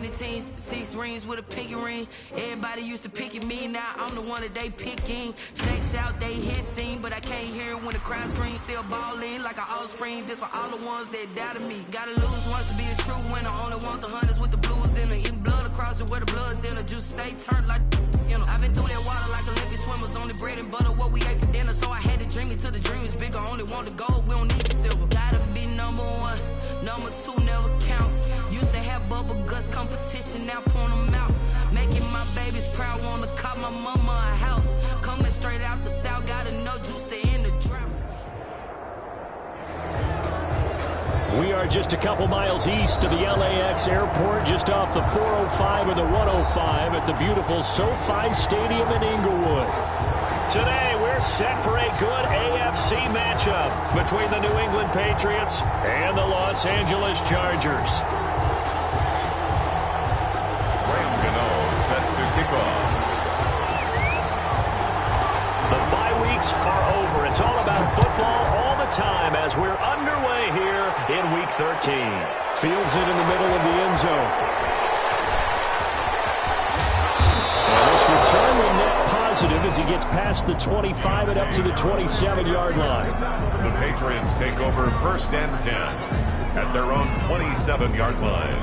many teams, 6 rings with a pinky ring. Everybody used to pick at me, now I'm the one that they picking. Snakes out, they hit scene, but I can't hear it when the crowd screams. Still ballin' like an offspring, this for all the ones that doubted me. Gotta lose once to be a true winner, only want the hunters with the blues in it. Eating blood across it where the blood dinner, juice stay turned like, you know. I've been through that water like Olympic swimmers, only bread and butter, what we ate for dinner. So I had to dream it till the dream is bigger, only want the gold, we don't need the silver. Gotta be number 1, number 2 never count. Used to have bubble guts competition, now point them out. Making my babies proud, wanna cop my mama a house. Coming straight out the south, got enough juice to end the drought. We are just a couple miles east of the LAX airport, just off the 405 and the 105 at the beautiful SoFi Stadium in Inglewood. Today, we're set for a good AFC matchup between the New England Patriots and the Los Angeles Chargers. Set to kick off. The bye weeks are over. It's all about football all the time as we're underway here in Week 13. Fields it in the middle of the end zone. And this return will net positive as he gets past the 25 and up to the 27-yard line. The Patriots take over 1st and 10 at their own 27-yard line.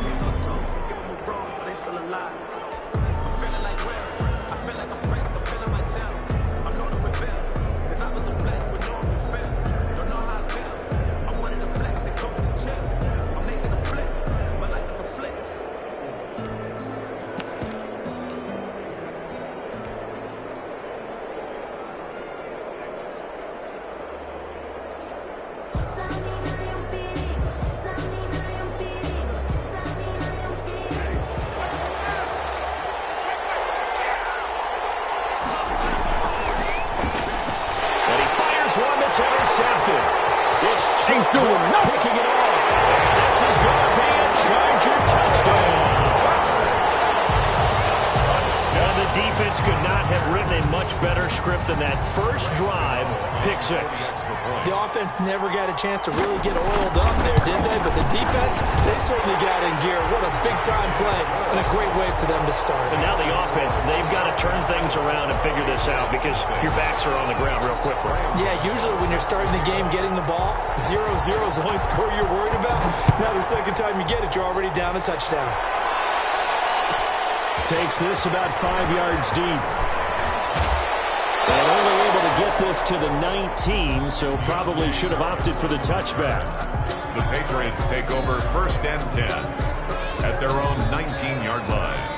Intercepted. It's Chinko picking it off. This is going to be a Charger touchdown. And the defense could not have written a much better script than that first drive, pick 6. The offense never got a chance to really get oiled up there, did they? But the defense, they certainly got in gear. What a big-time play and a great way for them to start. And now the offense, they've got to turn things around and figure this out because your backs are on the ground real quickly. Yeah, usually when you're starting the game getting the ball, 0-0 is the only score you're worried about. Now the second time you get it, you're already down a touchdown. Takes this about 5 yards deep. And only able to get this to the 19, so probably should have opted for the touchback. The Patriots take over 1st and 10 at their own 19-yard line.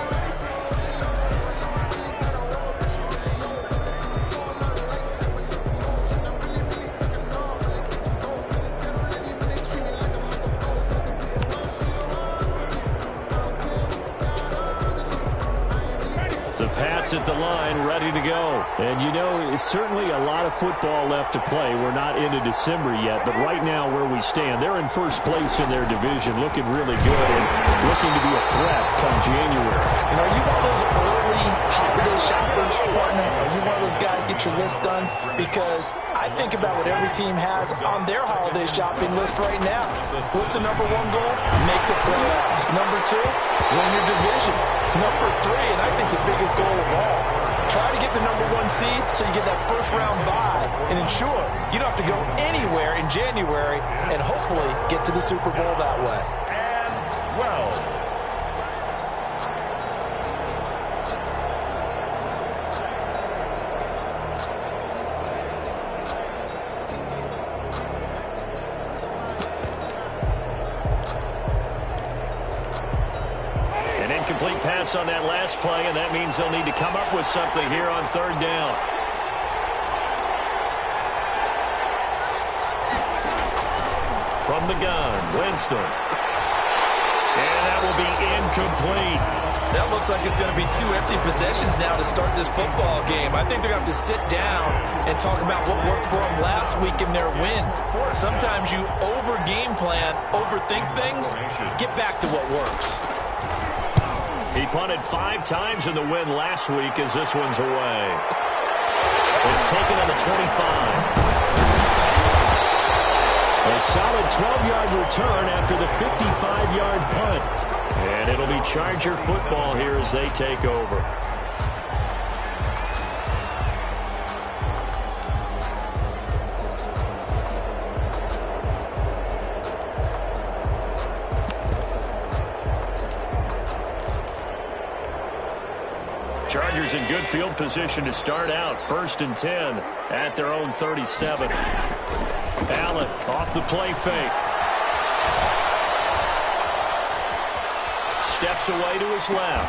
At the line, ready to go. And you know, it's certainly a lot of football left to play. We're not into December yet, but right now where we stand, they're in first place in their division, looking really good and looking to be a threat come January. And are you one of those early holiday shoppers, partner? Are you one of those guys get your list done? Because I think about what every team has on their holiday shopping list right now. What's the number 1 goal? Make the playoffs. Number 2, win your division. Number 3, and I think the biggest goal of all, try to get the number 1 seed so you get that first-round bye and ensure you don't have to go anywhere in January and hopefully get to the Super Bowl that way. And, well, incomplete pass on that last play, and that means they'll need to come up with something here on 3rd down. From the gun, Winston. And that will be incomplete. That looks like it's going to be 2 empty possessions now to start this football game. I think they're going to have to sit down and talk about what worked for them last week in their win. Sometimes you over-game plan, overthink things. Get back to what works. He punted 5 times in the win last week as this one's away. It's taken on the 25. A solid 12-yard return after the 55-yard punt. And it'll be Charger football here as they take over. Chargers in good field position to start out. 1st and 10 at their own 37. Allen off the play fake. Steps away to his left.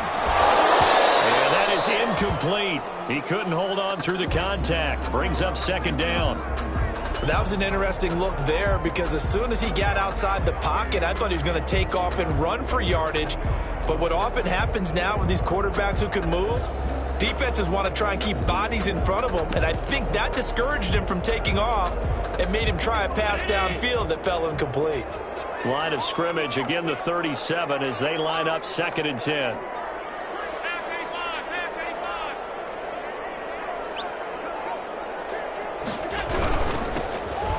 And that is incomplete. He couldn't hold on through the contact. Brings up 2nd down. That was an interesting look there because as soon as he got outside the pocket, I thought he was going to take off and run for yardage. But what often happens now with these quarterbacks who can move, defenses want to try and keep bodies in front of them, and I think that discouraged him from taking off and made him try a pass downfield that fell incomplete. Line of scrimmage, again the 37 as they line up 2nd and 10.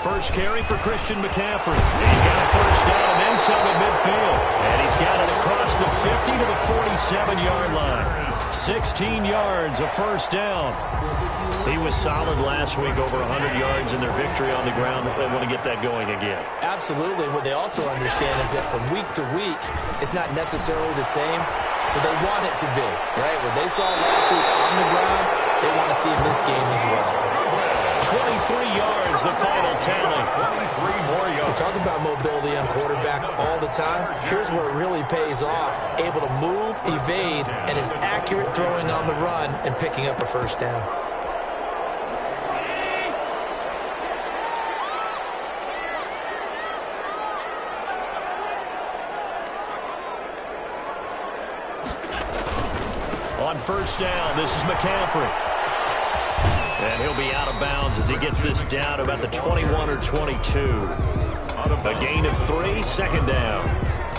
First carry for Christian McCaffrey. He's got a 1st down and then some at midfield. And he's got it across the 50 to the 47-yard line. 16 yards, a 1st down. He was solid last week, over 100 yards in their victory on the ground. They want to get that going again. Absolutely. What they also understand is that from week to week, it's not necessarily the same, but they want it to be, right? What they saw last week on the ground, they want to see in this game as well. 23 yards, the final tally. 23 more yards. We talk about mobility on quarterbacks all the time. Here's where it really pays off. Able to move, evade, and is accurate throwing on the run and picking up a 1st down. On 1st down, this is McCaffrey. And he'll be out of bounds as he gets this down about the 21 or 22. A gain of 3, 2nd down.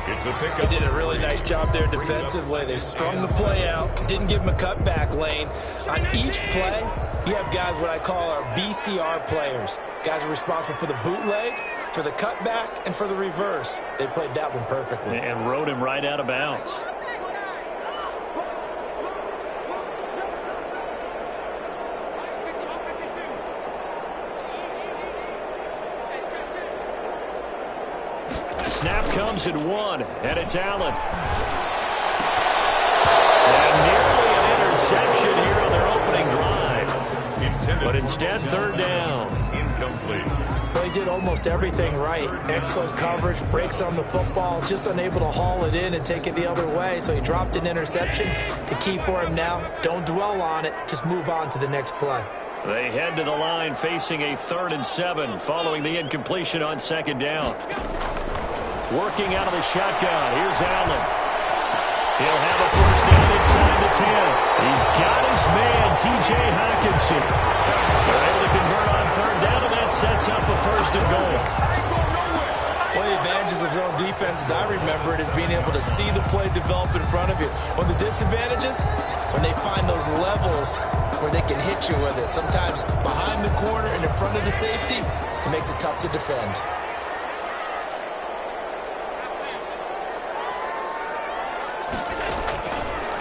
It's a pickup. They did a really nice job there defensively. They strung the play out, didn't give him a cutback lane. On each play, you have guys what I call our BCR players. Guys are responsible for the bootleg, for the cutback, and for the reverse. They played that one perfectly. And rode him right out of bounds. Snap comes at 1, and it's Allen. And nearly an interception here on their opening drive. But instead, 3rd down. Incomplete. Well, he did almost everything right. Excellent coverage, breaks on the football, just unable to haul it in and take it the other way. So he dropped an interception. The key for him now, don't dwell on it. Just move on to the next play. They head to the line facing a 3rd and 7 following the incompletion on 2nd down. Working out of the shotgun. Here's Allen. He'll have a 1st down inside the 10. He's got his man, T.J. Hockenson. They're able to convert on 3rd down, and that sets up a 1st and goal. One of the advantages of zone defense, as I remember it, is being able to see the play develop in front of you. One of the disadvantages, when they find those levels where they can hit you with it. Sometimes behind the corner and in front of the safety, it makes it tough to defend.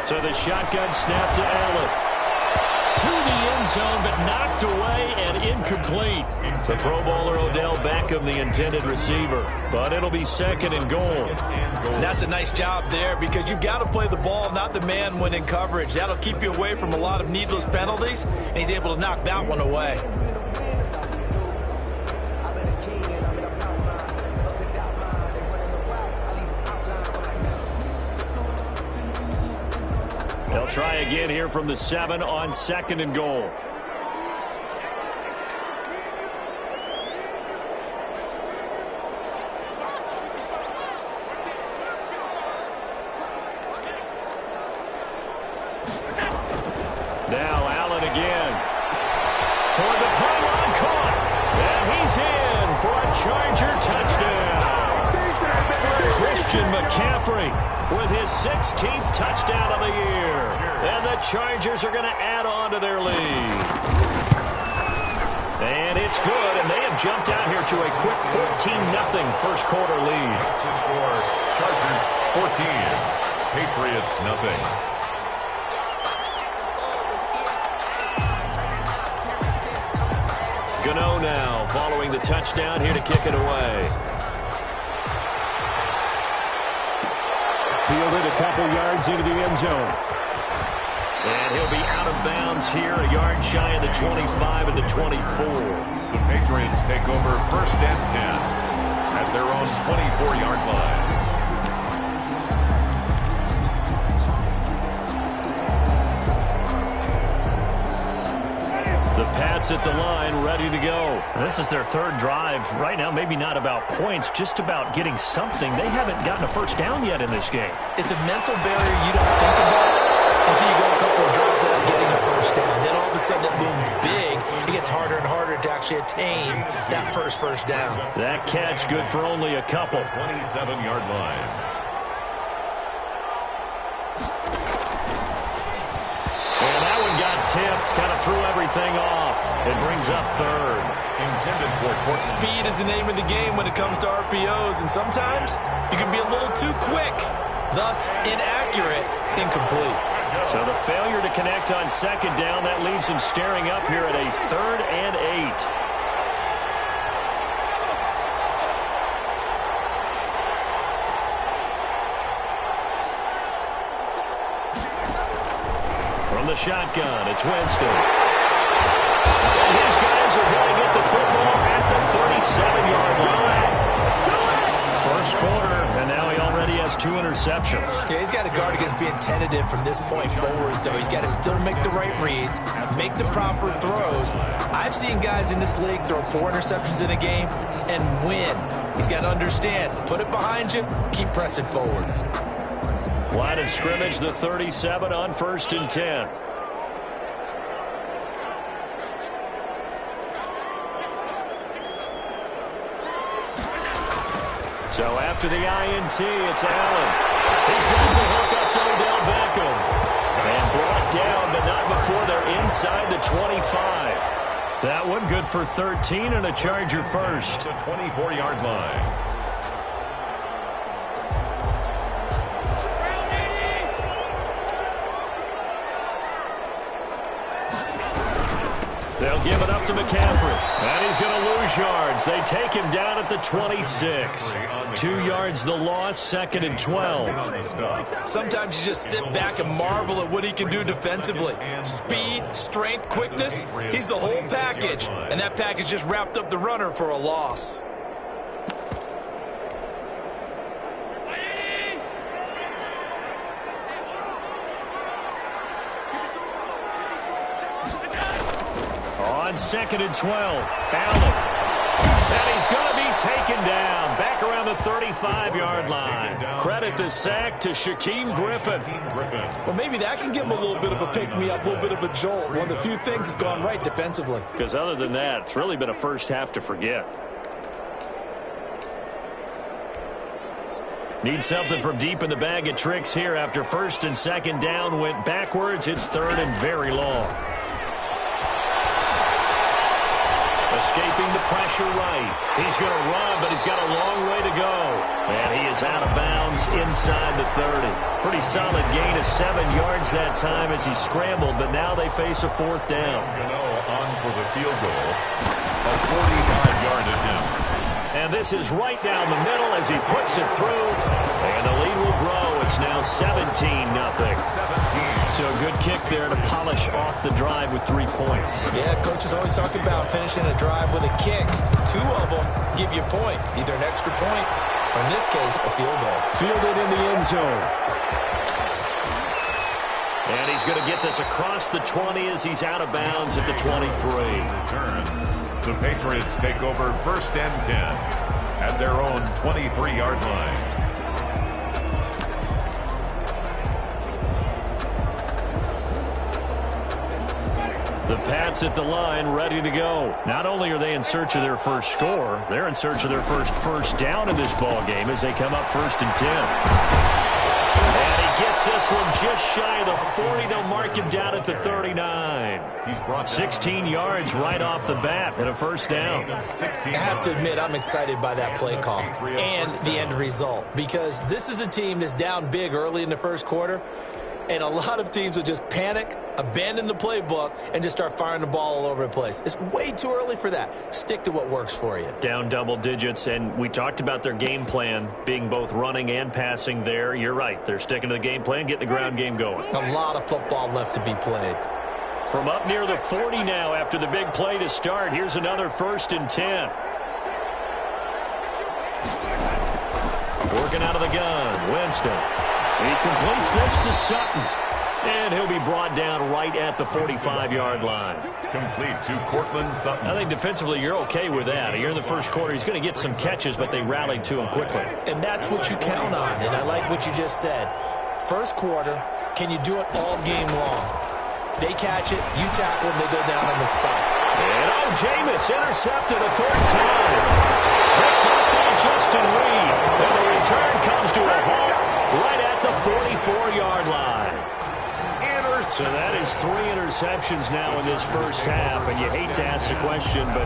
So the shotgun snap to Allen. To the end zone, but knocked away and incomplete. The Pro Bowler Odell Beckham, the intended receiver. But it'll be 2nd and goal. And that's a nice job there because you've got to play the ball, not the man when in coverage. That'll keep you away from a lot of needless penalties, and he's able to knock that one away. They'll try again here from the 7 on 2nd and goal. Now Allen again. Toward the pylon, caught. And he's in for a Charger touchdown. Christian McCaffrey with his 16th touchdown of the year. And the Chargers are going to add on to their lead. And it's good, and they have jumped out here to a quick 14-0 first quarter lead. Chargers 14. Patriots nothing. Gano now following the touchdown here to kick it away. Fielded a couple yards into the end zone. And he'll be out of bounds here, a yard shy of the 25 and the 24. The Patriots take over 1st and 10 at their own 24-yard line. The Pats at the line, ready to go. This is their 3rd drive. Right now, maybe not about points, just about getting something. They haven't gotten a first down yet in this game. It's a mental barrier you don't think about until you go a couple of drives without getting a first down. Then all of a sudden it looms big. It gets harder and harder to actually attain that first down. That catch good for only a couple. 27-yard line. Tipped, kind of threw everything off. It brings up 3rd. Intended for Courtney. Speed is the name of the game when it comes to RPOs, and sometimes you can be a little too quick, thus inaccurate, incomplete. So the failure to connect on 2nd down, that leaves him staring up here at a 3rd and 8. From the shotgun, it's Winston. And his guys are going to get the football at the 37-yard line. First quarter, and now he already has 2 interceptions. Yeah, he's got to guard against being tentative from this point forward, though. He's got to still make the right reads, make the proper throws. I've seen guys in this league throw 4 interceptions in a game and win. He's got to understand, put it behind you, keep pressing forward. Line of scrimmage, the 37 on 1st and 10. So after the INT, it's Allen. He's got the hook up to Odell Beckham. And brought down, but not before they're inside the 25. That one good for 13 and a Charger first. The 24-yard line. They'll give it up to McCaffrey. And he's going to lose yards. They take him down at the 26. 2 yards the loss, 2nd and 12. Sometimes you just sit back and marvel at what he can do defensively. Speed, strength, quickness, he's the whole package. And that package just wrapped up the runner for a loss. On 2nd and 12, Allen. And he's going to be taken down back around the 35-yard line. Credit the sack to Shaquem Griffin. Well, maybe that can give him a little bit of a pick-me-up, a little bit of a jolt. One of the few things that's gone right defensively. Because other than that, it's really been a first half to forget. Need something from deep in the bag of tricks here after 1st and 2nd down went backwards. It's 3rd and very long. Escaping the pressure right. He's going to run, but he's got a long way to go. And he is out of bounds inside the 30. Pretty solid gain of 7 yards that time as he scrambled, but now they face a 4th down. On for the field goal. A 45-yard attempt. And this is right down the middle as he puts it through. And the lead will grow. It's now 17-0. So a good kick there to polish off the drive with 3 points. Yeah, coaches always talk about finishing a drive with a kick. 2 of them give you points, either an extra point or, in this case, a field goal. Fielded in the end zone. And he's going to get this across the 20 as he's out of bounds at the 23. The Patriots take over 1st and 10 at their own 23-yard line. The Pats at the line, ready to go. Not only are they in search of their first score, they're in search of their first down in this ball game as they come up 1st and 10. And he gets this one just shy of the 40. They'll mark him down at the 39. 16 yards right off the bat and a first down. I have to admit, I'm excited by that play call and the end result, because this is a team that's down big early in the first quarter, and a lot of teams will just panic, abandon the playbook, and just start firing the ball all over the place. It's way too early for that. Stick to what works for you. Down double digits, and we talked about their game plan being both running and passing there. You're right. They're sticking to the game plan, getting the ground game going. A lot of football left to be played. From up near the 40 now after the big play to start, here's another 1st and 10. Working out of the gun, Winston. He completes this to Sutton. And he'll be brought down right at the 45-yard line. Complete to Cortland Sutton. I think defensively you're okay with that. Here in the first quarter, he's going to get some catches, but they rallied to him quickly. And that's what you count on, and I like what you just said. First quarter, can you do it all game long? They catch it, you tackle them, they go down on the spot. And Jameis intercepted a 3rd time. Picked up by Justin Reed. And the return comes to a halt right at the 44-yard line. So that is 3 interceptions now in this first half, and you hate to ask the question, but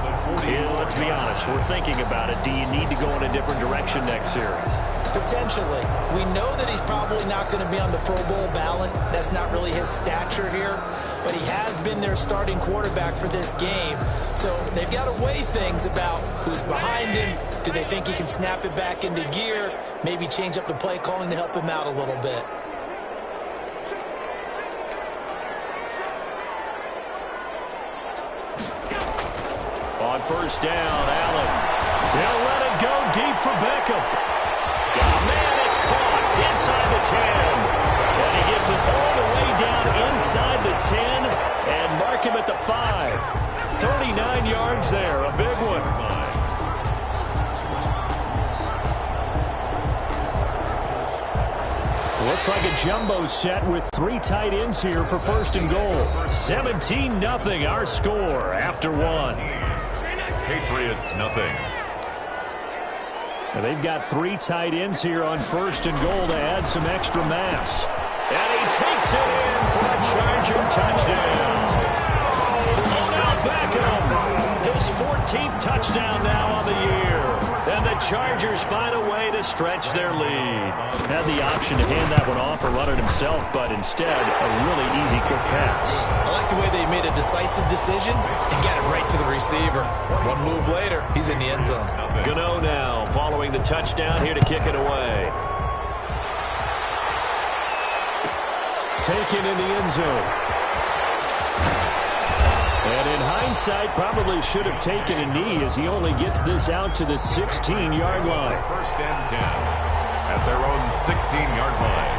let's be honest, we're thinking about it. Do you need to go in a different direction next series? Potentially. We know that he's probably not going to be on the Pro Bowl ballot. That's not really his stature here, but he has been their starting quarterback for this game. So they've got to weigh things about who's behind him. Do they think he can snap it back into gear? Maybe change up the play calling to help him out a little bit. On first down, Allen. They'll let it go deep for Beckham. Oh, man, it's caught inside the 10. And he gets it all the way down inside the 10 and mark him at the 5. 39 yards there, a big one. Looks like a jumbo set with 3 tight ends here for 1st and goal. 17-0 our score after 1. Patriots, nothing. Now they've got 3 tight ends here on 1st and goal to add some extra mass. And he takes it in for a Charger touchdown. Odell Beckham, his 14th touchdown now on the year. And the Chargers find a way to stretch their lead. Had the option to hand that one off or run it himself, but instead, a really easy, quick pass. I like the way they made a decisive decision and got it right to the receiver. One move later, he's in the end zone. Gano now, following the touchdown, here to kick it away. Taken in the end zone. And in hindsight, probably should have taken a knee as he only gets this out to the 16-yard line. 1st and 10 at their own 16-yard line.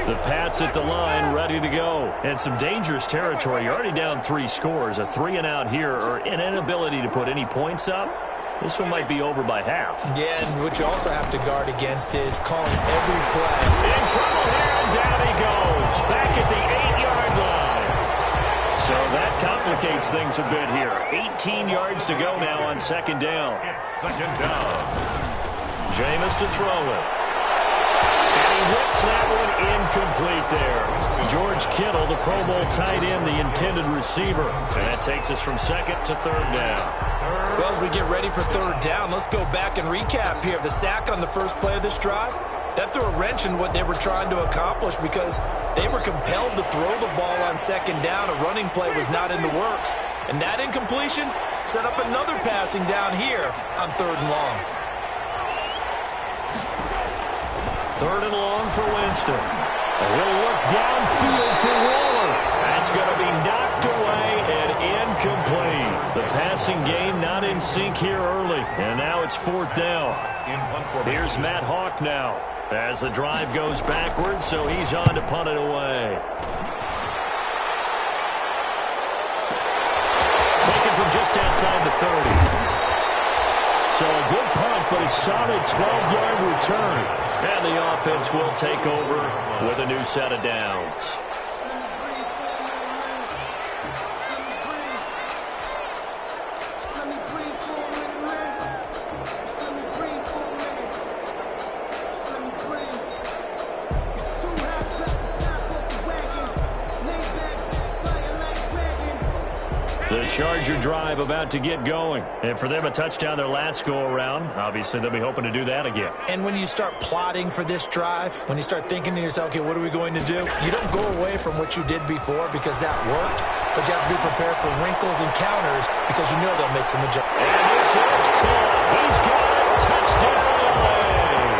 The Pats at the line, ready to go. And some dangerous territory. You're already down 3 scores. A 3-and-out here, or an inability to put any points up. This one might be over by half. Yeah, and what you also have to guard against is calling every play. In trouble here, and down he goes. Back at the 8-yard line. So that complicates things a bit here. 18 yards to go now on 2nd down. It's 2nd down. Jameis to throw it. And he whips that one incomplete there. George Kittle, the Pro Bowl tight end, the intended receiver. And that takes us from 2nd to 3rd down. Well, as we get ready for 3rd down, let's go back and recap here. The sack on the first play of this drive, that threw a wrench in what they were trying to accomplish because they were compelled to throw the ball on 2nd down. A running play was not in the works. And that incompletion set up another passing down here on 3rd and long. 3rd and long for Winston. A little look downfield for Waller. That's going to be knocked away and incomplete. The passing game not in sync here early. And now it's 4th down. Here's Matt Hawk now as the drive goes backwards, so he's on to punt it away. Taken from just outside the 30. So a good punt, but a solid 12-yard return. And the offense will take over with a new set of downs. The Charger drive about to get going. And for them, a touchdown their last go-around. Obviously, they'll be hoping to do that again. And when you start plotting for this drive, when you start thinking to yourself, okay, what are we going to do? You don't go away from what you did before because that worked, but you have to be prepared for wrinkles and counters because you know they'll make some adjustments. And this is caught. He's got it. Touchdown, LA.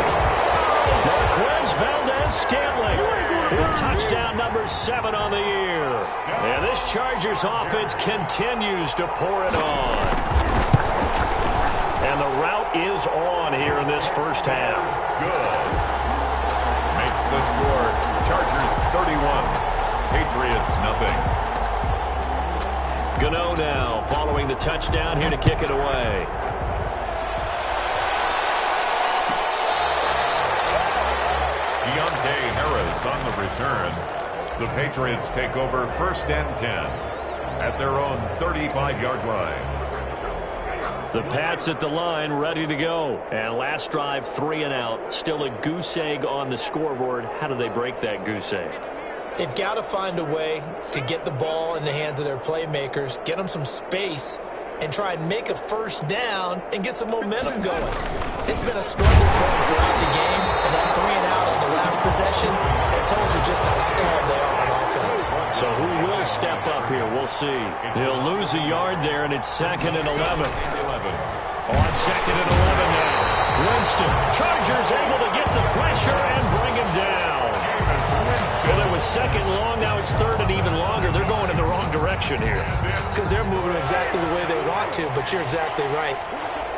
Marquez Valdez-Scantling with touchdown number 7 on the year. And this Chargers offense continues to pour it on. And the route is on here in this first half. Good. Makes the score Chargers 31, Patriots nothing. Gano now following the touchdown here to kick it away. Deontay Harris on the return. The Patriots take over 1st and 10 at their own 35-yard line. The Pats at the line, ready to go. And last drive, 3 and out. Still a goose egg on the scoreboard. How do they break that goose egg? They've got to find a way to get the ball in the hands of their playmakers, get them some space, and try and make a first down and get some momentum going. It's been a struggle for them throughout the game, and that 3 and out on the last possession, that told you just how stalled they are on offense. So who will step up here? We'll see. He'll lose a yard there, and it's 2nd and 11. On 2nd and 11 now. Winston. Chargers able to get the pressure and bring him down. Well, it was 2nd long. Now it's 3rd and even longer. They're going in the wrong direction here. Because they're moving exactly the way they want to, but you're exactly right.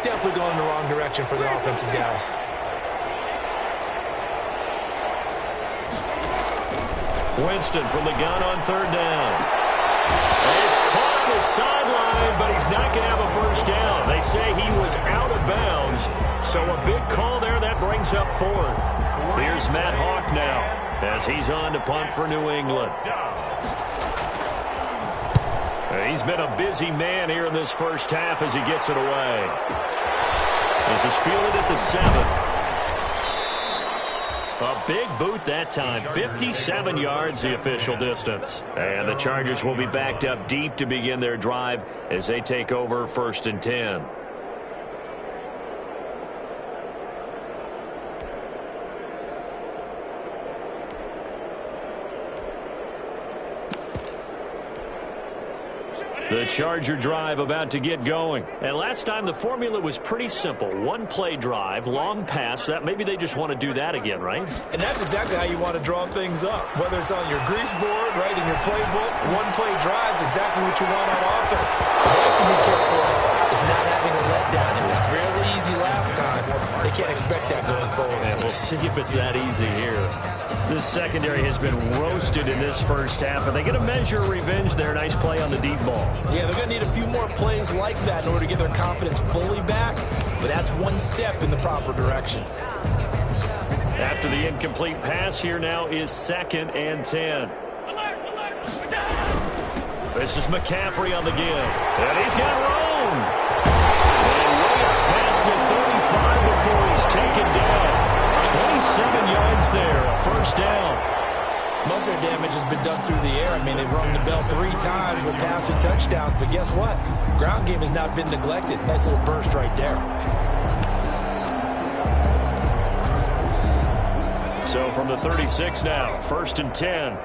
Definitely going in the wrong direction for the offensive guys. Winston from the gun on 3rd down. He's caught on the sideline, but he's not going to have a first down. They say he was out of bounds, so a big call there. That brings up 4th. Here's Matt Hawk now as he's on to punt for New England. He's been a busy man here in this first half as he gets it away. This is fielded at the 7. A big boot that time. 57 yards the official distance. And the Chargers will be backed up deep to begin their drive as they take over 1st and 10. The Charger drive about to get going. And last time the formula was pretty simple. 1-play drive, long pass. That maybe they just want to do that again, right? And that's exactly how you want to draw things up. Whether it's on your grease board, right, in your playbook, 1-play drive is exactly what you want on offense. What they have to be careful of is not having a letdown. It was fairly easy last time. They can't expect that going forward. And we'll see if it's that easy here. This secondary has been roasted in this first half, but they get a measure of revenge there. Nice play on the deep ball. Yeah, they're going to need a few more plays like that in order to get their confidence fully back, but that's one step in the proper direction. After the incomplete pass, here now is 2nd and 10. This is McCaffrey on the give, and he's got room. And way up past the 35 before he's taken down. 27 yards there, a first down. Most of their damage has been done through the air. I mean, they've rung the bell 3 times with passing touchdowns, but guess what? Ground game has not been neglected. Nice little burst right there. So from the 36 now, 1st and 10.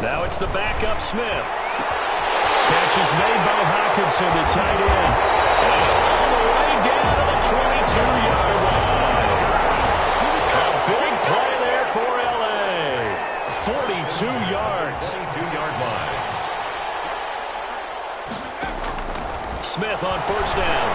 Now it's the backup Smith. Catch is made by Hawkinson, the tight end. And all the way down to the 22-yard line. A big play there for L.A. 42 yards. 22-yard line. Smith on 1st down.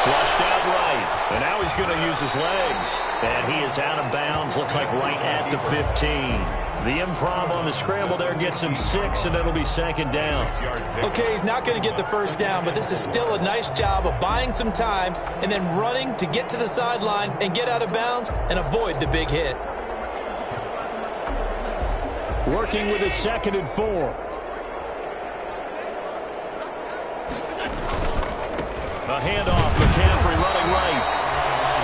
Flushed out right. And now he's going to use his legs. And he is out of bounds. Looks like right at the 15. The improv on the scramble there gets him 6, and it'll be 2nd down. Okay, he's not going to get the first down, but this is still a nice job of buying some time and then running to get to the sideline and get out of bounds and avoid the big hit. Working with a 2nd and 4. A handoff, McCaffrey running right.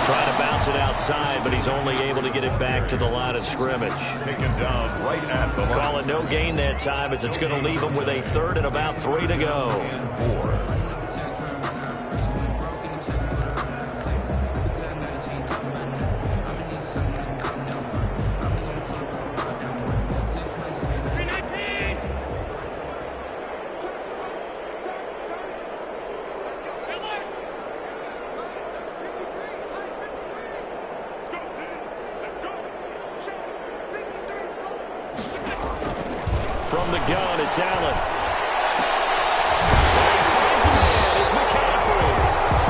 Trying to bounce it outside, but he's only able to get it back to the line of scrimmage. Taken down right at the line. Call it no gain that time as it's going to leave him with a third and about 3 to go. From the gun, it's Allen. He finds a man. It's McCaffrey.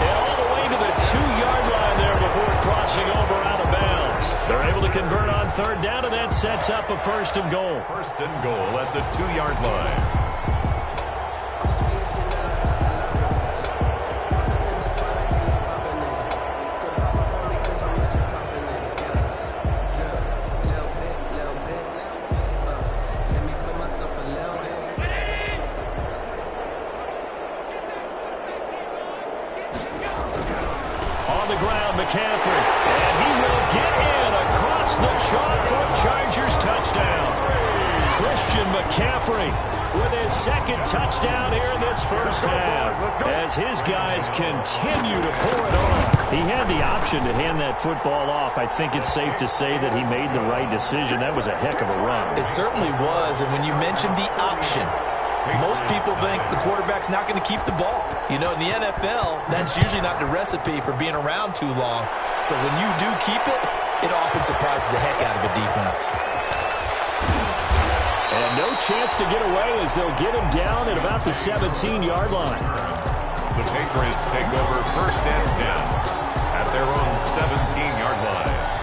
And all the way to the 2-yard line there before crossing over out of bounds. They're able to convert on third down, and that sets up a first and goal. First and goal at the 2-yard line. McCaffrey, and he will get in across the chalk for a Chargers touchdown. Christian McCaffrey with his second touchdown here in this first half as his guys continue to pour it on. He had the option to hand that football off. I think it's safe to say that he made the right decision. That was a heck of a run. It certainly was, and when you mentioned the option, most people think the quarterback's not going to keep the ball. You know, in the NFL, that's usually not the recipe for being around too long. So when you do keep it, it often surprises the heck out of a defense. And no chance to get away as they'll get him down at about the 17-yard line. The Patriots take over first and 10 at their own 17-yard line.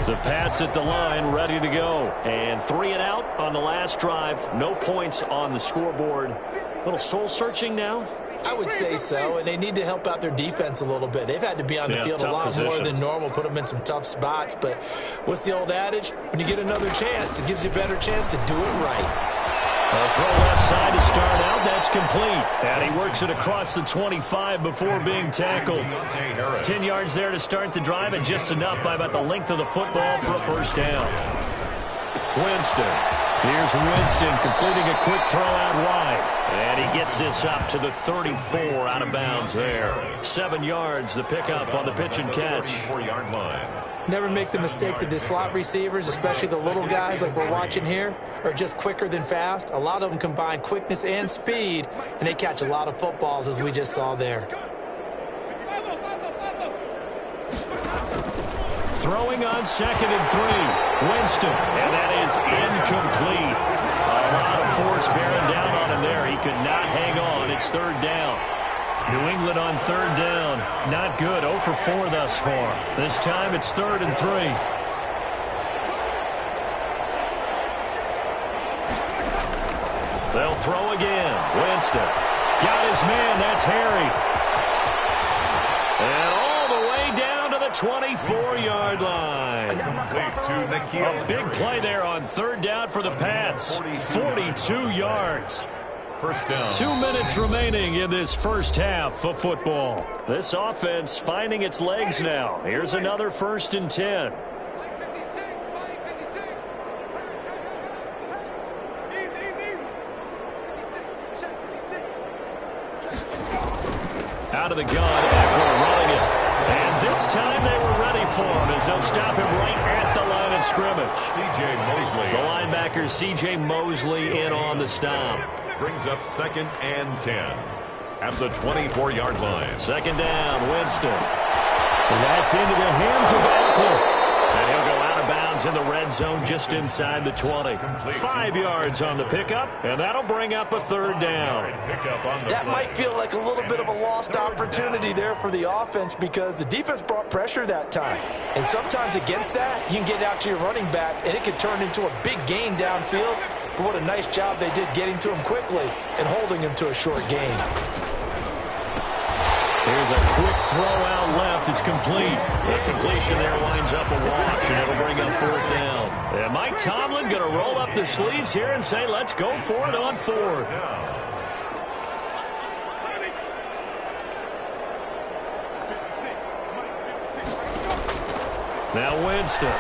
The Pats at the line, ready to go. And 3 and out on the last drive. No points on the scoreboard. A little soul-searching now? I would say so, and they need to help out their defense a little bit. They've had to be on the field a lot more than normal, put them in some tough spots. But what's the old adage? When you get another chance, it gives you a better chance to do it right. A throw left side to start out. That's complete. And he works it across the 25 before being tackled. 10 yards there to start the drive, and just enough by about the length of the football for a first down. Winston. Here's Winston completing a quick throw out wide. And he gets this up to the 34 out of bounds there. 7 yards, the pickup on the pitch and catch. 4-yard line. Never make the mistake that the slot receivers, especially the little guys like we're watching here, are just quicker than fast. A lot of them combine quickness and speed, and they catch a lot of footballs, as we just saw there. Throwing on 2nd and 3. Winston, and that is incomplete. A lot of force bearing down on him there. He could not hang on. It's 3rd down. New England on 3rd down. Not good. 0 for 4 thus far. This time it's 3rd and 3. They'll throw again. Winston. Got his man. That's Harry. And all the way down to the 24-yard line. A big play there on 3rd down for the Pats. 42 yards. First down. 2 minutes remaining in this first half of football. This offense finding its legs now. Here's another 1st and 10. Out of the gun, Eckler running it. And this time they were ready for him as they'll stop him right at the line of scrimmage. C.J. Mosley. The linebacker, C.J. Mosley, in on the stop. Brings up 2nd and 10 at the 24-yard line. 2nd down, Winston. And that's into the hands of Eckler. And he'll go out of bounds in the red zone just inside the 20. 5 yards on the pickup, and that'll bring up a 3rd down. That might feel like a little bit of a lost opportunity there for the offense because the defense brought pressure that time. And sometimes against that, you can get out to your running back, and it could turn into a big gain downfield. But what a nice job they did getting to him quickly and holding him to a short gain. Here's a quick throw out left. It's complete. The completion there winds up a wash, and it'll bring up 4th down. And Mike Tomlin going to roll up the sleeves here and say, let's go for it on 4th. Now Winston. And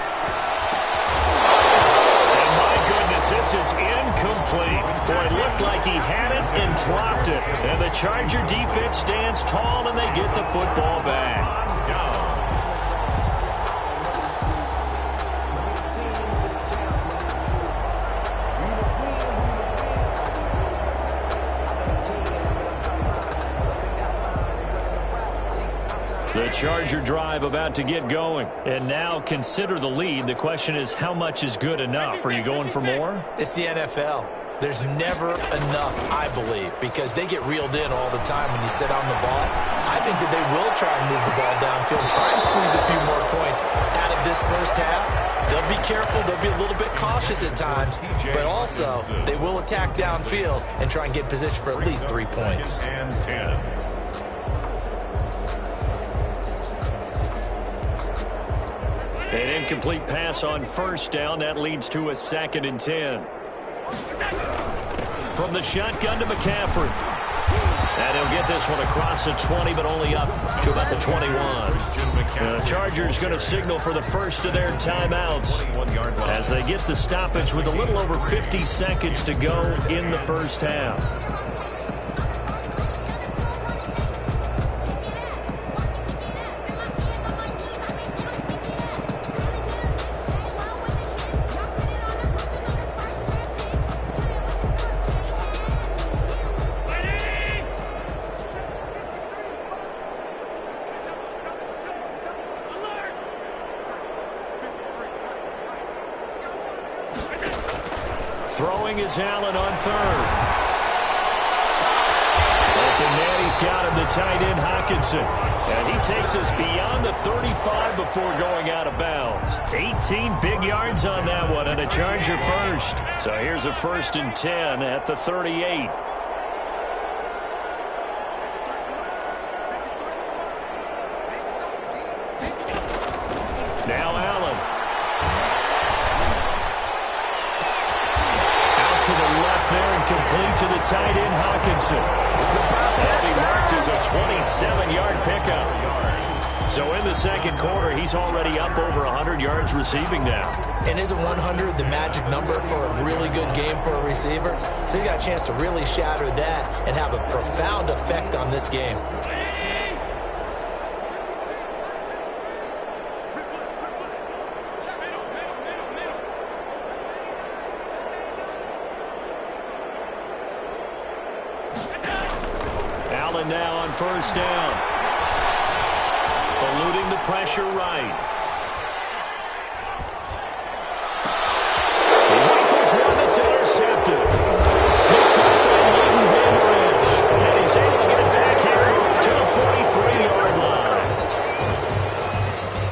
my goodness, this is incomplete. Boy, it looked like he had it and dropped it. And the Charger defense stands tall, and they get the football back. The Charger drive about to get going. And now consider the lead. The question is, how much is good enough? Are you going for more? It's the NFL. There's never enough, I believe, because they get reeled in all the time when you sit on the ball. I think that they will try and move the ball downfield, try and squeeze a few more points out of this first half. They'll be careful. They'll be a little bit cautious at times, but also they will attack downfield and try and get in position for at least 3 points. And 10. An incomplete pass on first down. That leads to a 2nd and 10. From the shotgun to McCaffrey. And he'll get this one across the 20, but only up to about the 21. The Chargers going to signal for the first of their timeouts as they get the stoppage with a little over 50 seconds to go in the first half. Throwing is Allen on third. Open man, he's got him, the tight end, Hockenson. And he takes us beyond the 35 before going out of bounds. 18 big yards on that one, and a Charger first. So here's a 1st and 10 at the 38. Now Allen. To the left there and complete to the tight end, Hockenson. And he marked as a 27-yard pickup. So in the second quarter, he's already up over 100 yards receiving now. And isn't 100 the magic number for a really good game for a receiver? So you got a chance to really shatter that and have a profound effect on this game. Allen now on first down. Eluding the pressure right. He rifles one that's intercepted. Picked up by Leighton Vander Esch. And he's able to get it back here to the 43-yard line.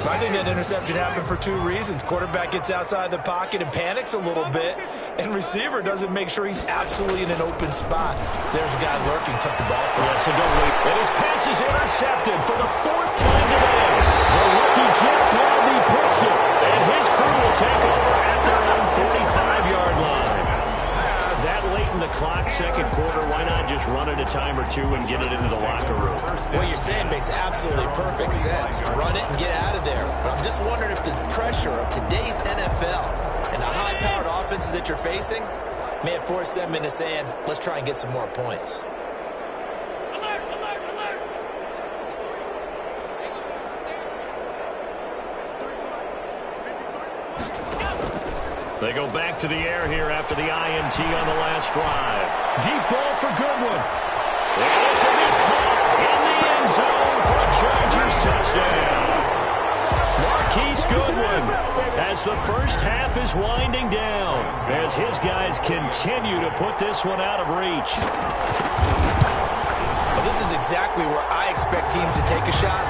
I think that interception happened for 2 reasons. Quarterback gets outside the pocket and panics a little bit, and receiver doesn't make sure he's absolutely in an open spot. So there's a guy lurking, took the ball from him. So don't wait. And his pass is intercepted for the 4th time today. The rookie Jeff Gladney picks it, and his crew will take over at their own 45-yard line. That late in the clock, second quarter, why not just run it a time or two and get it into the locker room? What you're saying makes absolutely perfect sense. Run it and get out of there. But I'm just wondering if the pressure of today's NFL and the high-powered offenses that you're facing may have forced them into saying, let's try and get some more points. Alert, alert, alert. They go back to the air here after the INT on the last drive. Deep ball for Goodwin. This will be caught in the end zone for a Chargers touchdown. Marquise Goodwin, as the first half is winding down, as his guys continue to put this one out of reach. Well, this is exactly where I expect teams to take a shot.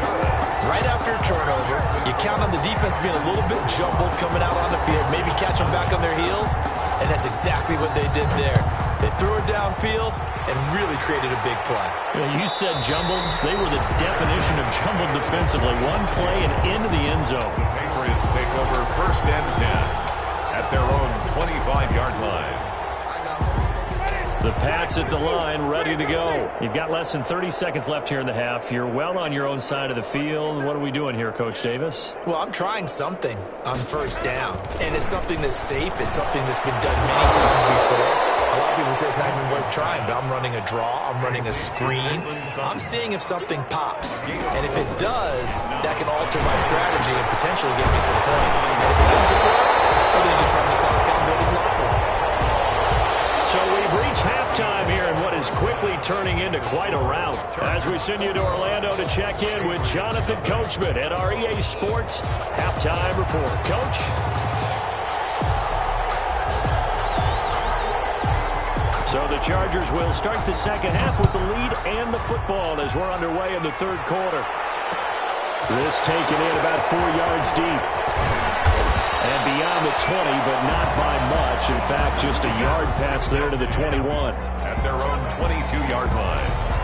Right after a turnover, you count on the defense being a little bit jumbled coming out on the field, maybe catch them back on their heels, and that's exactly what they did there. They threw it downfield and really created a big play. You said jumbled. They were the definition of jumbled defensively. One play and into the end zone. The Patriots take over 1st and 10 at their own 25-yard line. The Pats at the line, ready to go. You've got less than 30 seconds left here in the half. You're well on your own side of the field. What are we doing here, Coach Davis? Well, I'm trying something on first down, and it's something that's safe. It's something that's been done many times before. A lot of people say it's not even worth trying, but I'm running a draw. I'm running a screen. I'm seeing if something pops, and if it does, that can alter my strategy and potentially give me some points. And if it doesn't work, well, then just run the clock out and go to the locker room. So we've reached halftime here in what is quickly turning into quite a rout. As we send you to Orlando to check in with Jonathan Coachman at our EA Sports Halftime Report. Coach? So the Chargers will start the second half with the lead and the football as we're underway in the third quarter. This taken in about 4 yards deep. And beyond the 20, but not by much. In fact, just a yard pass there to the 21. At their own 22-yard line.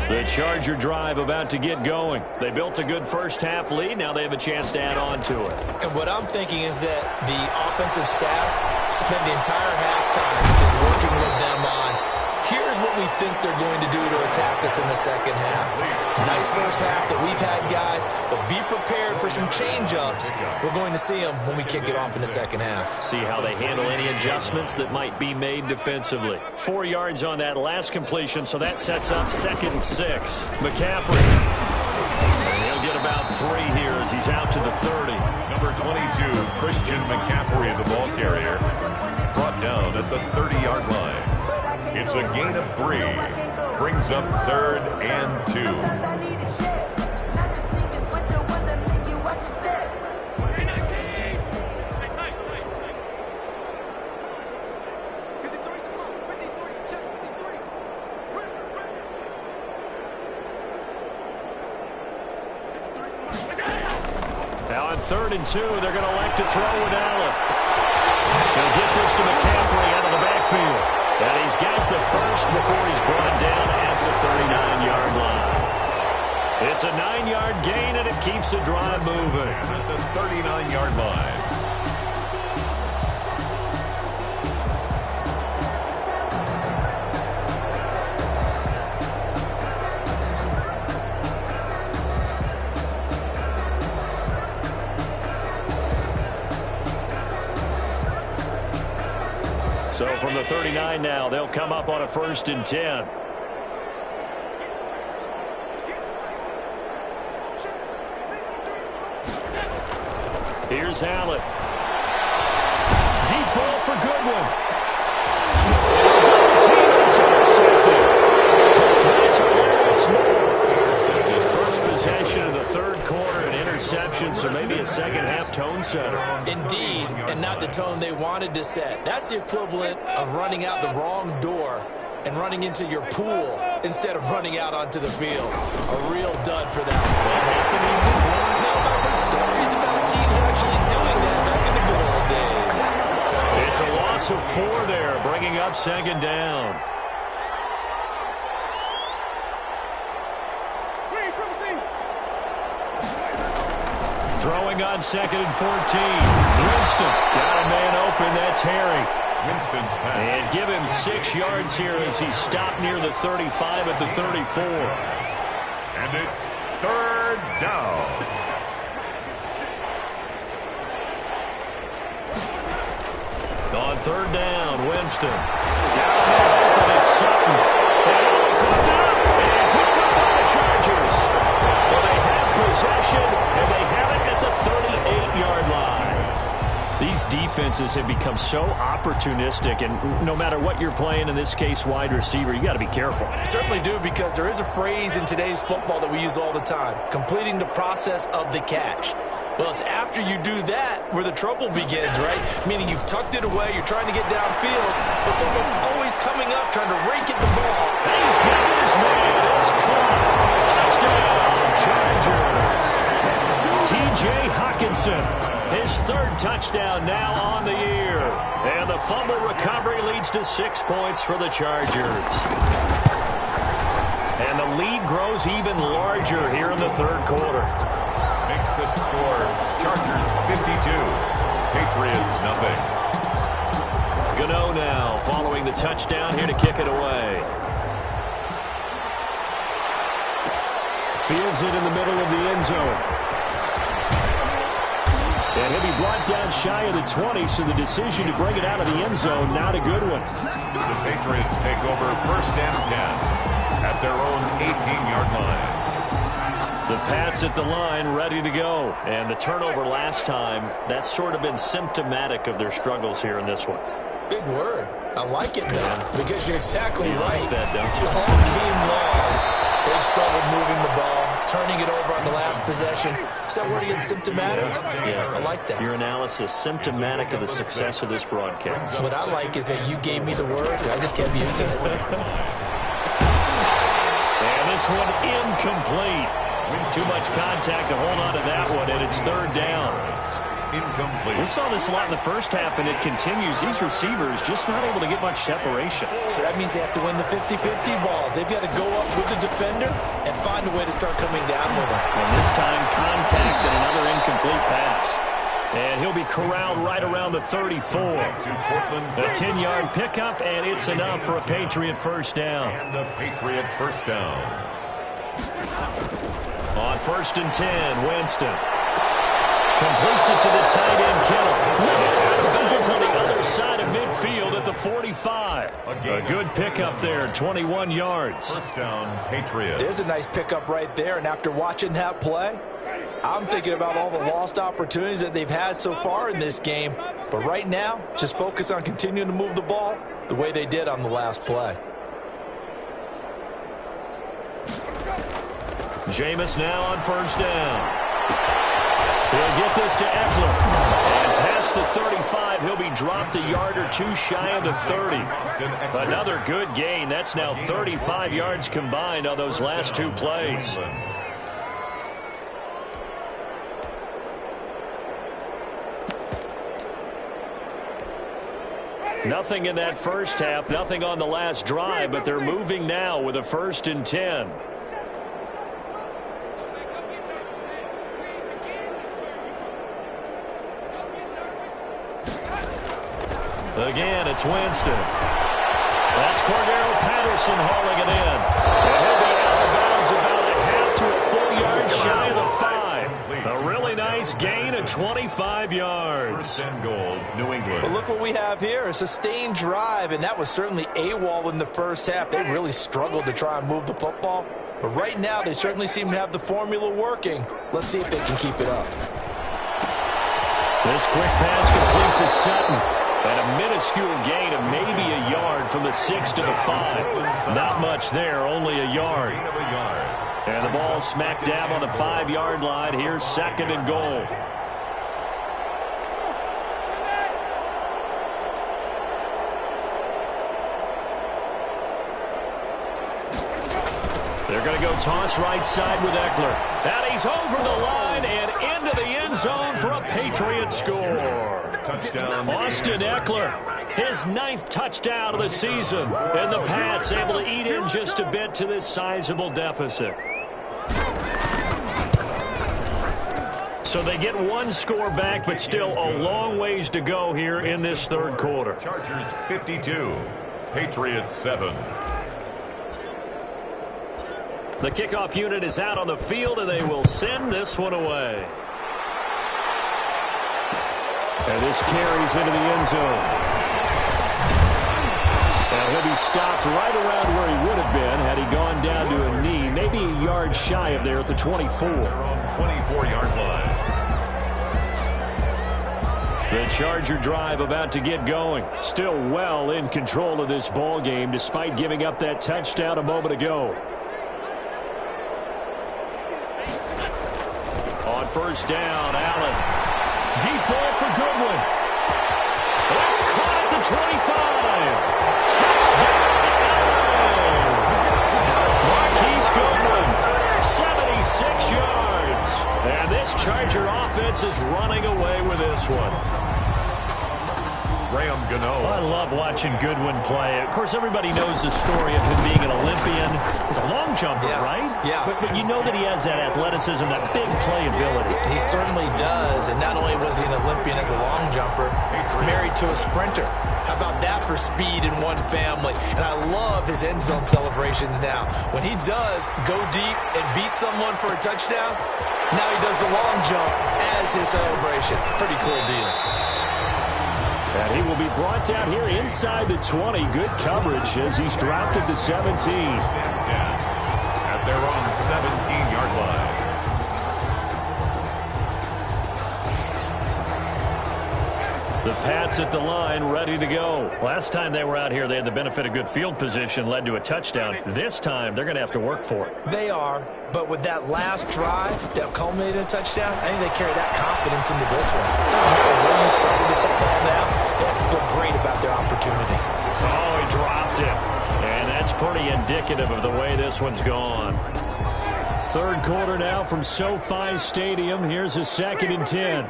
The Charger drive about to get going. They built a good first-half lead. Now they have a chance to add on to it. And what I'm thinking is that the offensive staff spent the entire halftime just working with them on, here's what we think they're going to do to attack us in the second half. Nice first half that we've had, guys, but be prepared for some change-ups. We're going to see them when we kick it off in the second half. See how they handle any adjustments that might be made defensively. 4 yards on that last completion, so that sets up 2nd and 6. McCaffrey. And he'll get about 3 here as he's out to the 30. Number 22, Christian McCaffrey, the ball carrier, brought down at the 30-yard line. It's a gain of 3. Brings up 3rd and 2. Now on 3rd and 2, they're going to elect to throw with Allen. They'll get this to McCaffrey out of the backfield. And he's got the first before he's brought down at the 39-yard line. It's a 9-yard gain, and it keeps the drive moving. At the 39-yard line. So from the 39 now, they'll come up on a 1st and 10. Here's Allen. Deep ball for Goodwin. It's intercepted. First possession of the third quarter, an interception, so maybe a second-half tone setter. Indeed, and not the tone they wanted to set. That's the equivalent of running out the wrong door and running into your pool instead of running out onto the field. A real dud for that. No, but I've heard stories about teams actually doing that back in the good old days. It's a loss of 4 there, bringing up 2nd down. Throwing on 2nd and 14. Winston got a man open. That's Harry. Winston's pass. And give him 6 yards here as he stopped near the 35 at the 34. And it's 3rd down. On 3rd down, Winston. Got a man open. It's Sutton. And picked up. And picked up by the Chargers. Well, they have possession, and they have it at the 38-yard line. These defenses have become so opportunistic, and no matter what you're playing, in this case wide receiver, you got to be careful. Certainly do, because there is a phrase in today's football that we use all the time, completing the process of the catch. Well, it's after you do that where the trouble begins, right? Meaning you've tucked it away, you're trying to get downfield, but someone's always coming up trying to rake at the ball. And he's got his man. It's caught. Touchdown, Chargers. T.J. Hawkinson, his third touchdown now on the year. And the fumble recovery leads to 6 points for the Chargers. And the lead grows even larger here in the third quarter. Makes the score Chargers 52, Patriots nothing. Gano now following the touchdown here to kick it away. Fields it in the middle of the end zone. And he'll be brought down shy of the 20, so the decision to bring it out of the end zone, not a good one. The Patriots take over 1st and 10 at their own 18-yard line. The Pats at the line, ready to go. And the turnover last time, that's sort of been symptomatic of their struggles here in this one. Big word. I like it, though, because you're exactly right. Like that, don't you? All game long, they've struggled moving the ball, turning it over on the last possession. Is that word again, symptomatic? Yeah. I like that. Your analysis, symptomatic of the success of this broadcast. What I like is that you gave me the word, and I just kept using it. And this one incomplete. Too much contact to hold on to that one, and it's 3rd down. Incomplete. We saw this a lot in the first half, and it continues. These receivers just not able to get much separation. So that means they have to win the 50-50 balls. They've got to go up with the defender and find a way to start coming down with them. And this time, contact and another incomplete pass. And he'll be corralled right around the 34. A 10-yard pickup, and it's enough for a Patriot first down. And the Patriot first down. On 1st and 10, Winston completes it to the tight end, Kittle. Out of bounds on the other side of midfield at the 45. A good pickup there, 21 yards. First down, Patriots. There's a nice pickup right there, and after watching that play, I'm thinking about all the lost opportunities that they've had so far in this game. But right now, just focus on continuing to move the ball the way they did on the last play. Jameis now on 1st down. He'll get this to Eckler. And past the 35, he'll be dropped a yard or two shy of the 30. Another good gain. That's now 35 yards combined on those last 2 plays. Nothing in that first half, nothing on the last drive, but they're moving now with a 1st and 10. Again, it's Winston. That's Cordero Patterson hauling it in. And he'll be out of bounds about a half to a full yard shy of the 5. A really nice gain of 25 yards. 1st and goal, New England. But look what we have here, a sustained drive, and that was certainly AWOL in the first half. They really struggled to try and move the football. But right now, they certainly seem to have the formula working. Let's see if they can keep it up. This quick pass complete to Sutton. And a minuscule gain of maybe a yard from the 6 to the 5. Not much there, only a yard. And the ball smack dab on the 5-yard line. Here's 2nd and goal. They're going to go toss right side with Eckler. And he's over the line and into the end zone for a Patriot score. Touchdown. Austin Eckler, his 9th touchdown of the season. And the Pats able to eat in just a bit to this sizable deficit. So they get 1 score back, but still a long ways to go here in this third quarter. Chargers 52, Patriots 7. The kickoff unit is out on the field, and they will send this one away. And this carries into the end zone. And he'll be stopped right around where he would have been had he gone down to a knee, maybe a yard shy of there at the 24. 24-yard line. The Charger drive about to get going. Still well in control of this ball game despite giving up that touchdown a moment ago. On 1st down, Allen. Deep ball for Goodwin. That's caught at the 25. Touchdown, Allen! Marquise Goodwin, 76 yards. And this Charger Gano. I love watching Goodwin play. Of course, everybody knows the story of him being an Olympian. He's a long jumper, right? Yes. But you know that he has that athleticism, that big playability. He certainly does. And not only was he an Olympian as a long jumper, married to a sprinter. How about that for speed in one family? And I love his end zone celebrations now. When he does go deep and beat someone for a touchdown, now he does the long jump as his celebration. Pretty cool deal. And he will be brought down here inside the 20. Good coverage as he's dropped at the 17. At their own 17-yard line. The Pats at the line, ready to go. Last time they were out here, they had the benefit of good field position, led to a touchdown. This time, they're going to have to work for it. They are, but with that last drive that culminated in a touchdown, I think they carry that confidence into this one. It doesn't matter where you start with the football now, they have to feel great about their opportunity. Oh, he dropped it. And that's pretty indicative of the way this one's gone. Third quarter now from SoFi Stadium. Here's a 2nd and 10.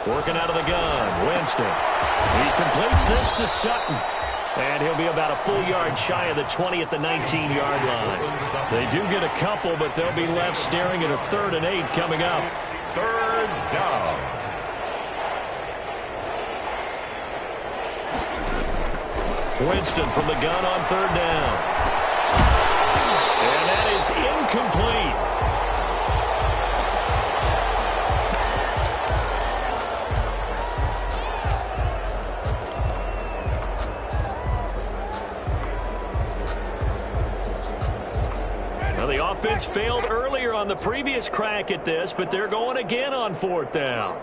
Working out of the gun, Winston. He completes this to Sutton. And he'll be about a full yard shy of the 20 at the 19-yard line. They do get a couple, but they'll be left staring at a 3rd and 8 coming up. 3rd down. Winston from the gun on 3rd down. And that is incomplete. The offense failed earlier on the previous crack at this, but they're going again on 4th down.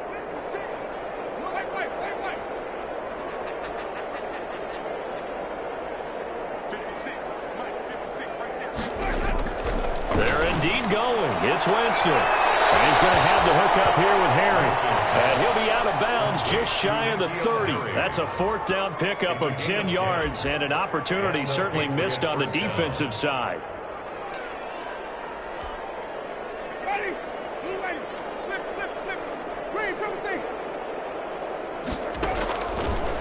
They're indeed going. It's Winston. And he's going to have the hook up here with Harry. And he'll be out of bounds just shy of the 30. That's a 4th down pickup of 10 yards and an opportunity certainly missed on the defensive side.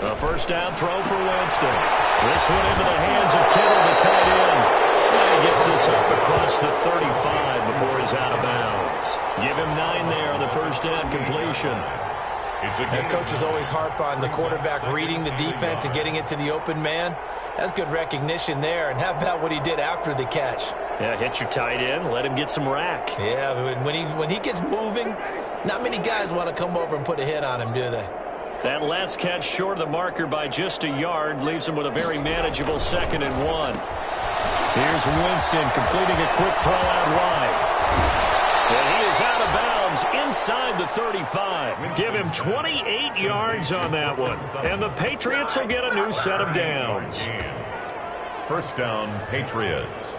A 1st down throw for Winston. This one into the hands of Kittle, the tight end. And he gets this up across the 35 before he's out of bounds. Give him 9 there on the 1st down completion. And coaches always harp on the quarterback reading the defense and getting it to the open man. That's good recognition there. And how about what he did after the catch? Yeah, hit your tight end, let him get some rack. Yeah, when he gets moving, not many guys want to come over and put a hit on him, do they? That last catch short of the marker by just a yard leaves him with a very manageable 2nd and 1. Here's Winston completing a quick throw out wide. And he is out of bounds inside the 35. Give him 28 yards on that one. And the Patriots will get a new set of downs. 1st down, Patriots.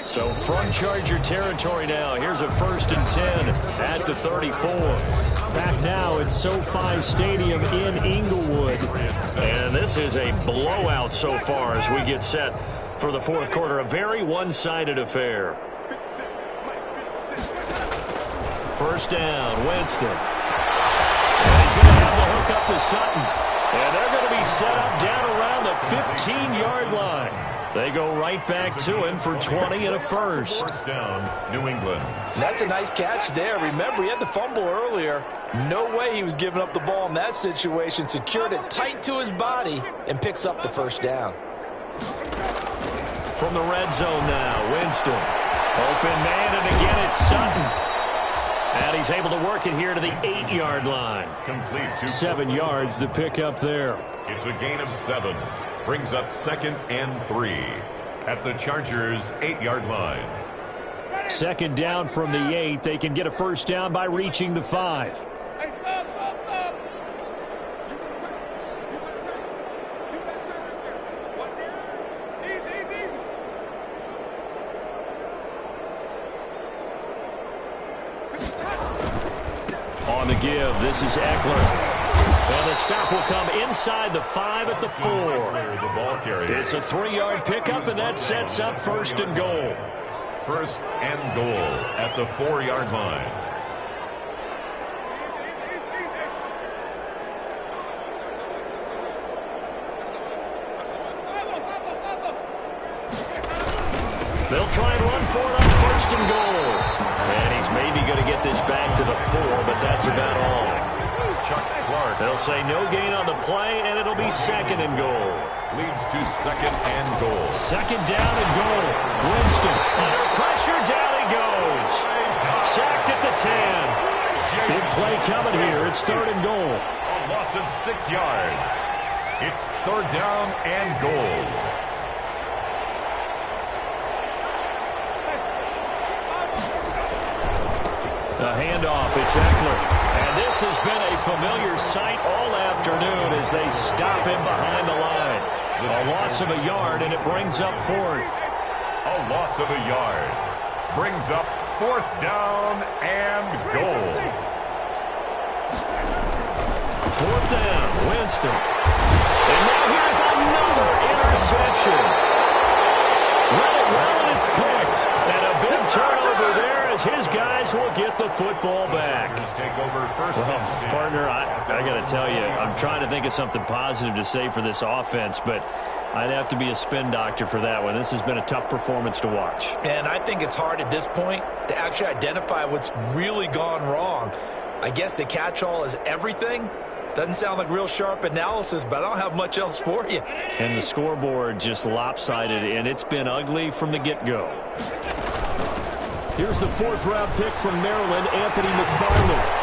So from Charger territory now, here's a 1st and 10 at the 34. Back now at SoFi Stadium in Inglewood. And this is a blowout so far as we get set for the 4th quarter. A very one-sided affair. 1st down, Winston. And he's going to have the hook up to Sutton. And they're going to be set up down around the 15-yard line. They go right back to him for 20 and a 1st. 4th down, New England. That's a nice catch there. Remember, he had the fumble earlier. No way he was giving up the ball in that situation. Secured it tight to his body and picks up the 1st down. From the red zone now, Winston. Open man, and again it's Sutton. And he's able to work it here to the 8-yard line. Complete to 7 yards, the pickup there. It's a gain of 7. Brings up 2nd and 3 at the Chargers' 8-yard line. 2nd down from the 8. They can get a 1st down by reaching the 5. On the give, this is Eckler. And the stop will come inside the 5 at the 4. It's a 3-yard pickup, and that sets up 1st and goal. 1st and goal at the 4-yard line. They'll try and run for it on 1st and goal. And he's maybe going to get this back to the 4, but that's about all. Chuck Clark. They'll say no gain on the play, and it'll be 2nd and goal. Leads to 2nd and goal. 2nd down and goal. Winston under pressure, down he goes. Sacked at the 10. Big play coming here. It's 3rd and goal. A loss of 6 yards. It's 3rd down and goal. A handoff, it's Eckler. And this has been a familiar sight all afternoon as they stop him behind the line. A loss of a yard, and it brings up 4th. A loss of a yard. Brings up 4th down and goal. 4th down, Winston. And now here's another interception. Let it run, and it's picked. And a big turnover there as his guys will get the football back. Well, partner, I got to tell you, I'm trying to think of something positive to say for this offense, but I'd have to be a spin doctor for that one. This has been a tough performance to watch. And I think it's hard at this point to actually identify what's really gone wrong. I guess the catch-all is everything. Doesn't sound like real sharp analysis, but I don't have much else for you. And the scoreboard just lopsided, and it's been ugly from the get-go. Here's the 4th-round pick from Maryland, Anthony McFarland.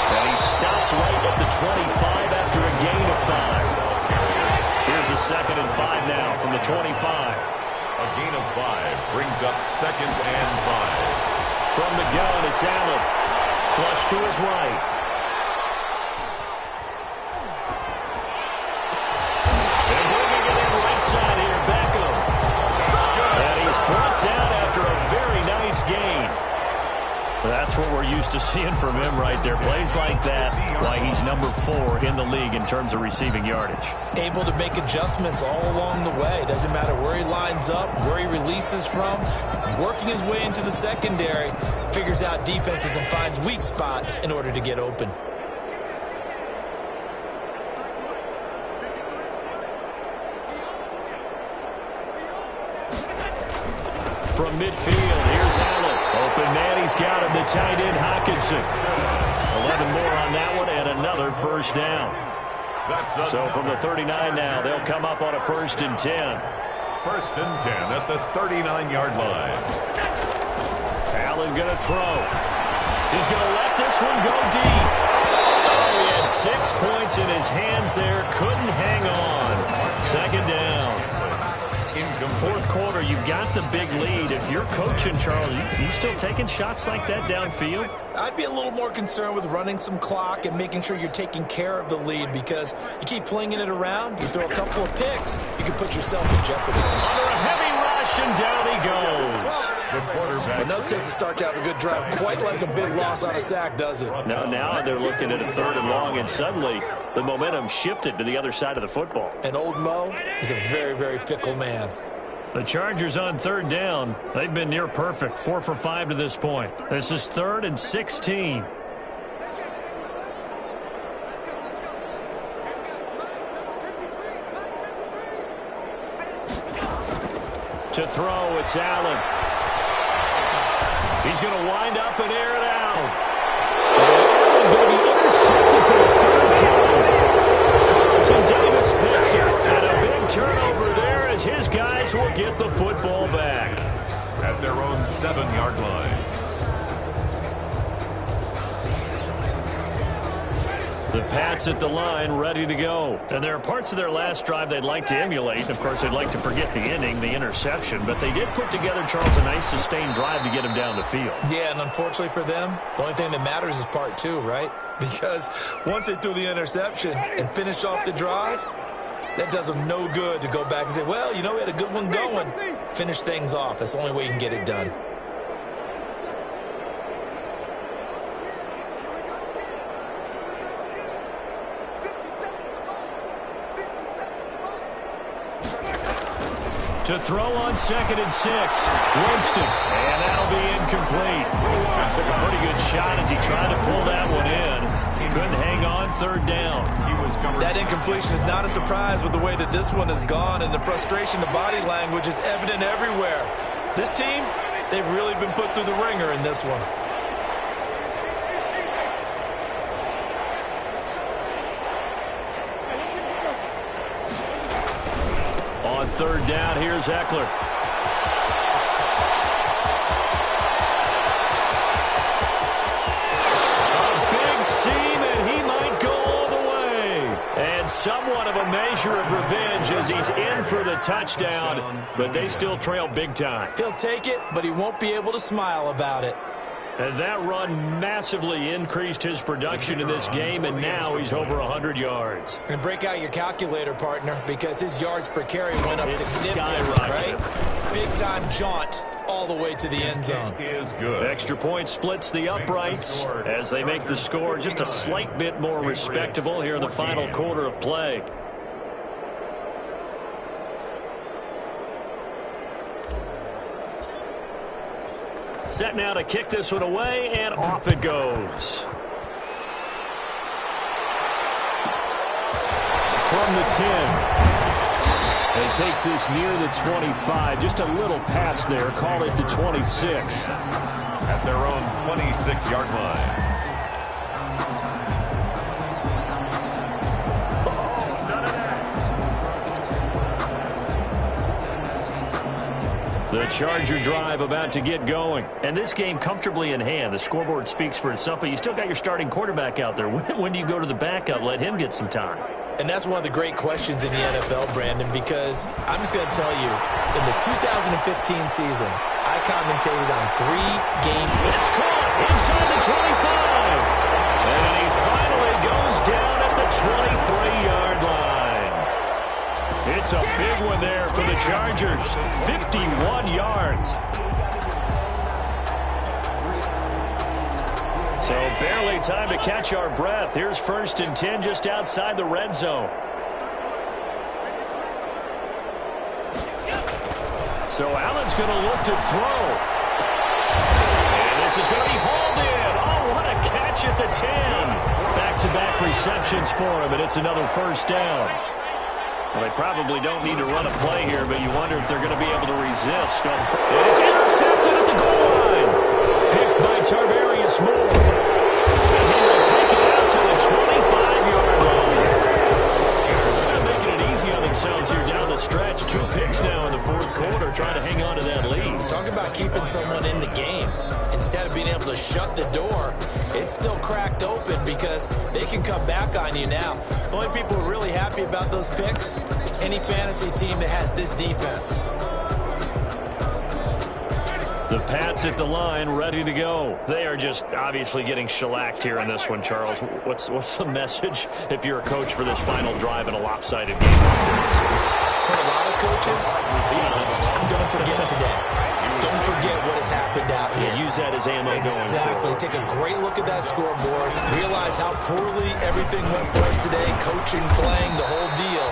And he stopped right at the 25 after a gain of 5. Here's a 2nd and 5 now from the 25. A gain of 5 brings up 2nd and 5. From the gun, it's Allen. Flush to his right. Side here, Beckham. And he's brought down after a very nice gain. That's what we're used to seeing from him right there. Plays like that, why he's number 4 in the league in terms of receiving yardage. Able to make adjustments all along the way. Doesn't matter where he lines up, where he releases from. Working his way into the secondary, figures out defenses and finds weak spots in order to get open. From midfield, here's Allen. Open man, he's got him. The tight end, Hawkinson. 11 more on that one, and another 1st down. So from the 39 now, they'll come up on a 1st and 10. 1st and 10 at the 39-yard line. Allen going to throw. He's going to let this one go deep. Oh, he had 6 points in his hands there. Couldn't hang on. 2nd down. 4th quarter, you've got the big lead. If you're coaching, Charles, you still taking shots like that downfield? I'd be a little more concerned with running some clock and making sure you're taking care of the lead, because you keep flinging it around, you throw a couple of picks, you can put yourself in jeopardy. Under a heavy rush, and down he goes. The quarterback. But no takes a start to have a good drive, quite like a big loss on a sack, does it? Now they're looking at a 3rd and long, and suddenly the momentum shifted to the other side of the football. And old Mo is a very, very fickle man. The Chargers on 3rd down. They've been near perfect, 4 for 5 to this point. This is 3rd and 16. To throw, it's Allen. He's going to wind up and air it out. And going to be intercepted for the 3rd time. Carlton Davis picks it. And a big turnover there as his guys will get the football back. At their own 7-yard line. The Pats at the line, ready to go. And there are parts of their last drive they'd like to emulate. Of course, they'd like to forget the ending, the interception. But they did put together, Charles, a nice sustained drive to get him down the field. Yeah, and unfortunately for them, the only thing that matters is part 2, right? Because once they threw the interception and finished off the drive, that does them no good to go back and say, well, you know, we had a good one going. Finish things off. That's the only way you can get it done. To throw on 2nd and 6. Winston. And that'll be incomplete. Took a pretty good shot as he tried to pull that one in. He couldn't hang on 3rd down. That incompletion is not a surprise with the way that this one has gone, and the frustration, the body language is evident everywhere. This team, they've really been put through the ringer in this one. On 3rd down, here's Eckler. A big seam, and he might go all the way. And somewhat of a measure of revenge as he's in for the touchdown, but they still trail big time. He'll take it, but he won't be able to smile about it. And that run massively increased his production in this game, and now he's over 100 yards. And break out your calculator, partner, because his yards per carry went up significantly, skyrocketed. right? Big-time jaunt all the way to the end zone. Is good. Extra point splits the uprights as they make the score just a slight bit more respectable here in the final quarter of play. Set now to kick this one away, and off it goes. From the 10. It takes this near the 25. Just a little pass there. Call it the 26. At their own 26-yard line. The Charger drive about to get going. And this game comfortably in hand. The scoreboard speaks for itself, but you still got your starting quarterback out there. When do you go to the backup? Let him get some time. And that's one of the great questions in the NFL, Brandon, because I'm just going to tell you, in the 2015 season, I commentated on 3 games. It's caught inside the 25. And he finally goes down at the 23-yard line. It's a big one there for the Chargers. 51 yards. So barely time to catch our breath. Here's 1st and 10 just outside the red zone. So Allen's going to look to throw. And this is going to be hauled in. Oh, what a catch at the 10. Back-to-back receptions for him, and it's another 1st down. Well, they probably don't need to run a play here, but you wonder if they're going to be able to resist. And it's intercepted at the goal line. Picked by Tarvarius Moore. And he will take it out to the 25-yard line. They're making it easy on themselves here down the stretch. 2 picks now in the 4th quarter, trying to hang on to that lead. Talk about keeping someone in the game. Instead of being able to shut the door, it's still cracked open because they can come back on you now. The only people who are really happy about those picks, any fantasy team that has this defense. The Pats at the line, ready to go. They are just obviously getting shellacked here in this one, Charles. What's the message if you're a coach for this final drive in a lopsided game like this? For a lot of coaches, Be honest. don't forget today. Don't forget what has happened out here. Yeah, use that as ammo going Exactly. forward. Take a great look at that scoreboard. Realize how poorly everything went for us today. Coaching, playing, the whole deal.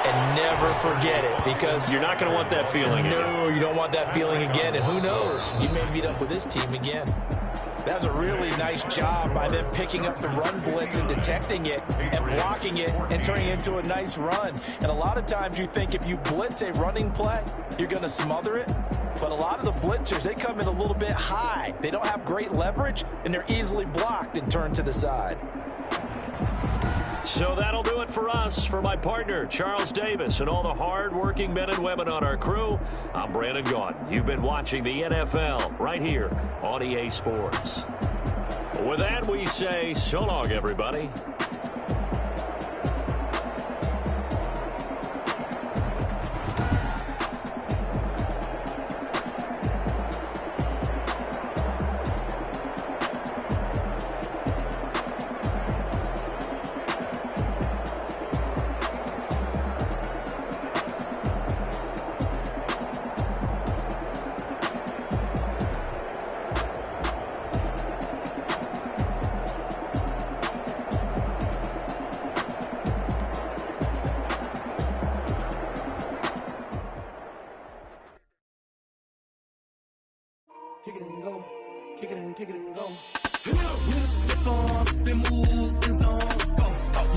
And never forget it, because You're not going to want that feeling again. no, you don't want that feeling again. And who knows? You may meet up with this team again. That was a really nice job by them picking up the run blitz and detecting it and blocking it and turning it into a nice run. And a lot of times you think if you blitz a running play, you're going to smother it. But a lot of the blitzers, they come in a little bit high. They don't have great leverage, and they're easily blocked and turned to the side. So that'll do it for us. For my partner, Charles Davis, and all the hard-working men and women on our crew, I'm Brandon Gaudin. You've been watching the NFL right here on EA Sports. With that, we say so long, everybody. kick it and go. Kick it and go. With a stiff arm, spin move, and zones, go.